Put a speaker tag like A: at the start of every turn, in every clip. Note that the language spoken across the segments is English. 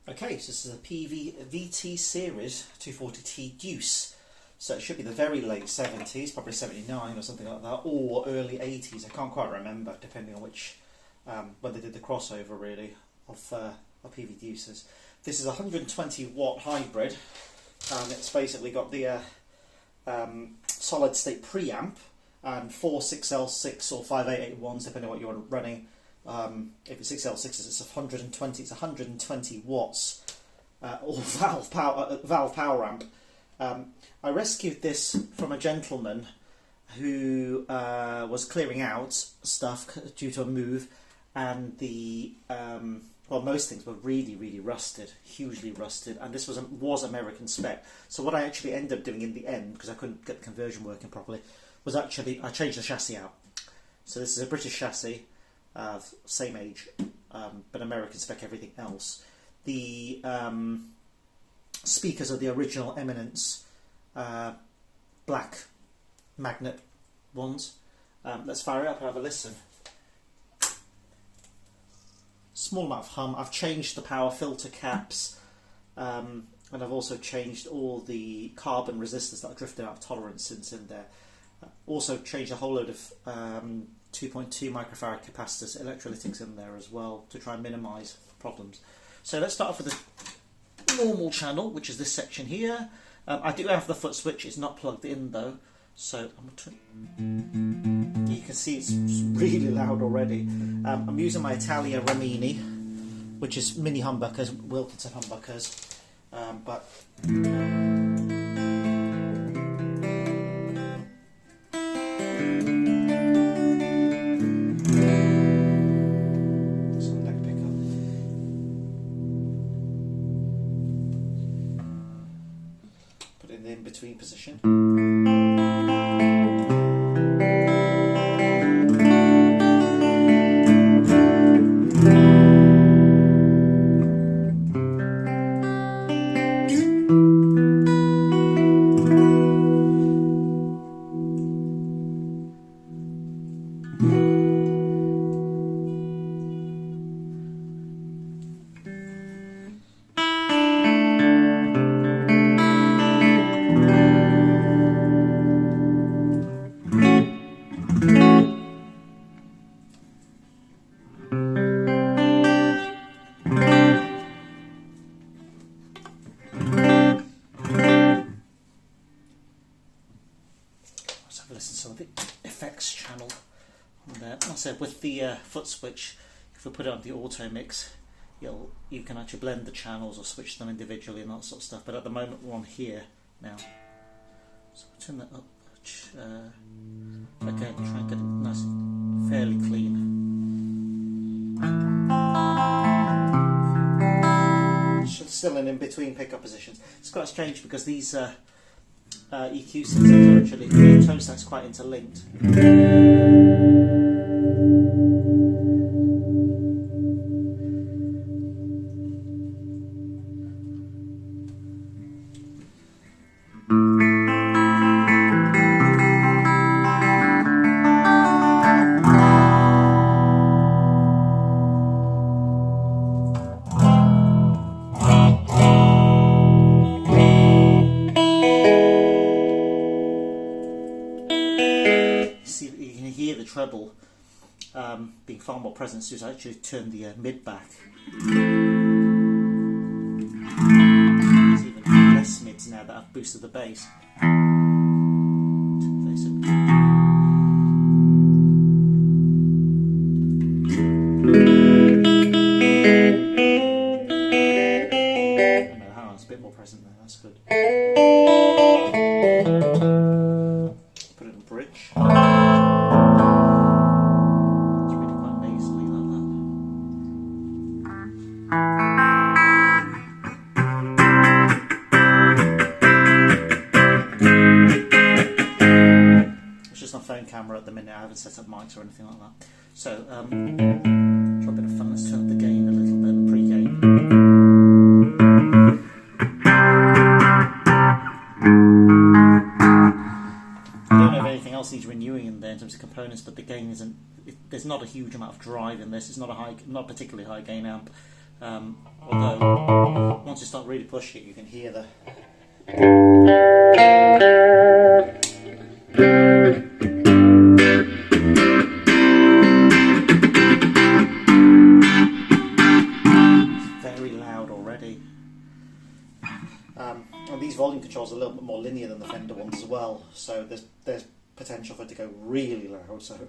A: Okay, so this is a Peavey VT series 240T Deuce. So it should be the very late 70s, probably 79 or something like that, or early 80s. I can't quite remember, depending on which, when they did the crossover really of Peavey Deuces. This is a 120 watt hybrid, and it's basically got the solid state preamp and 4 6L6 or 5881s, depending on what you're running. If it's 6L6s, it's 120. It's 120 watts, or valve power amp. I rescued this from a gentleman who was clearing out stuff due to a move, and the well, most things were really rusted, hugely rusted, and this was American spec. So what I actually ended up doing in the end, because I couldn't get the conversion working properly, was actually I changed the chassis out. So this is a British chassis. Same age, but American spec everything else. The speakers are the original Eminence black magnet ones. Let's fire it up and have a listen. Small amount of hum. I've changed the power filter caps, and I've also changed all the carbon resistors that are drifted out of tolerance since in there. Also changed a whole load of 2.2 microfarad capacitors, electrolytics in there as well to try and minimise problems. So let's start off with the normal channel, which is this section here. I do have the foot switch, it's not plugged in though, so you can see it's really loud already. I'm using my Italia Rimini, which is mini humbuckers, Wilkinson humbuckers, but in between position. Listen to some of the effects channel on there. As I said, with the foot switch, if we put it on the auto mix, you can actually blend the channels or switch them individually and that sort of stuff. But at the moment we're on here now, so we'll turn that up. Again, try and get it nice and fairly clean. Still in between pickup positions. It's quite strange because these EQ systems are actually, the tone stack's quite interlinked. See, you can hear the treble being far more present, so I actually turn the mid back. There's even less mids now that I've boosted the bass. Hang on, it's a bit more present there, that's good. Put it in bridge. Phone camera at the minute. I haven't set up mics or anything like that. So, for a bit of fun, let's turn up the gain a little bit, the pre-gain. I don't know if anything else needs renewing in there in terms of components, but the gain isn't. There's not a huge amount of drive in this. It's not a particularly high gain amp. Although once you start really pushing it, you can hear the very loud already. And these volume controls are a little bit more linear than the Fender ones as well, so there's potential for it to go really loud. So.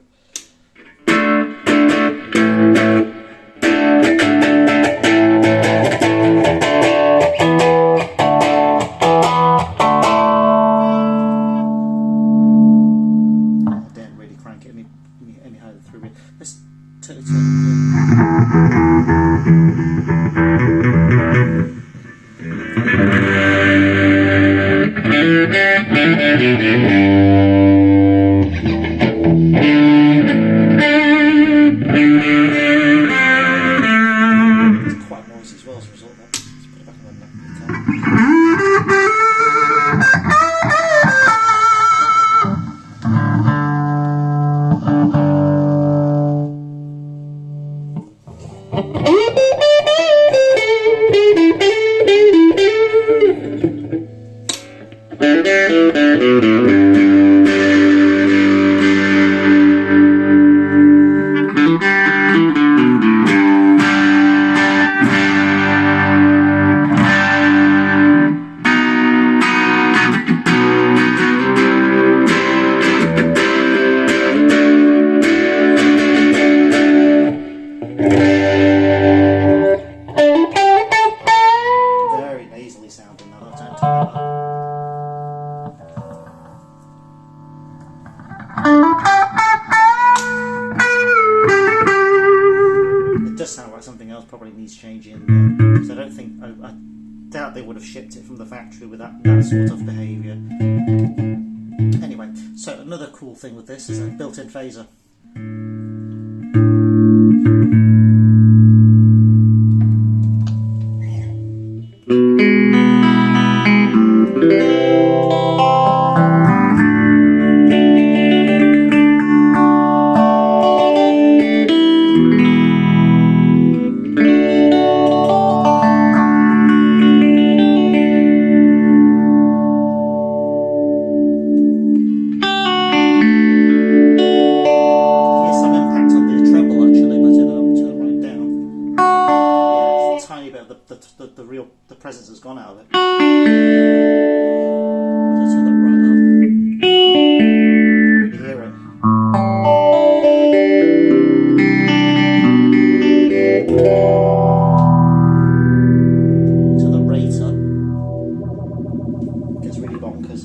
A: Any higher through it. Let's turn it It's quite noisy as well as a result of that. Let's put it back on the sound like something else probably needs changing, because I don't think, I doubt they would have shipped it from the factory with that sort of behaviour. Anyway, so another cool thing with this is a built-in phaser. The presence has gone out of it. Let's turn that right up. You hear it. To the rate up. It gets really bonkers.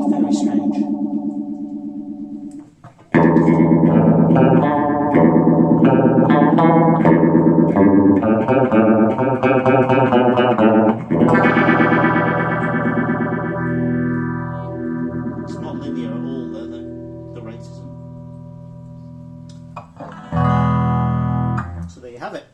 A: Very strange. It's not linear at all, though, the rate isn't. So there you have it.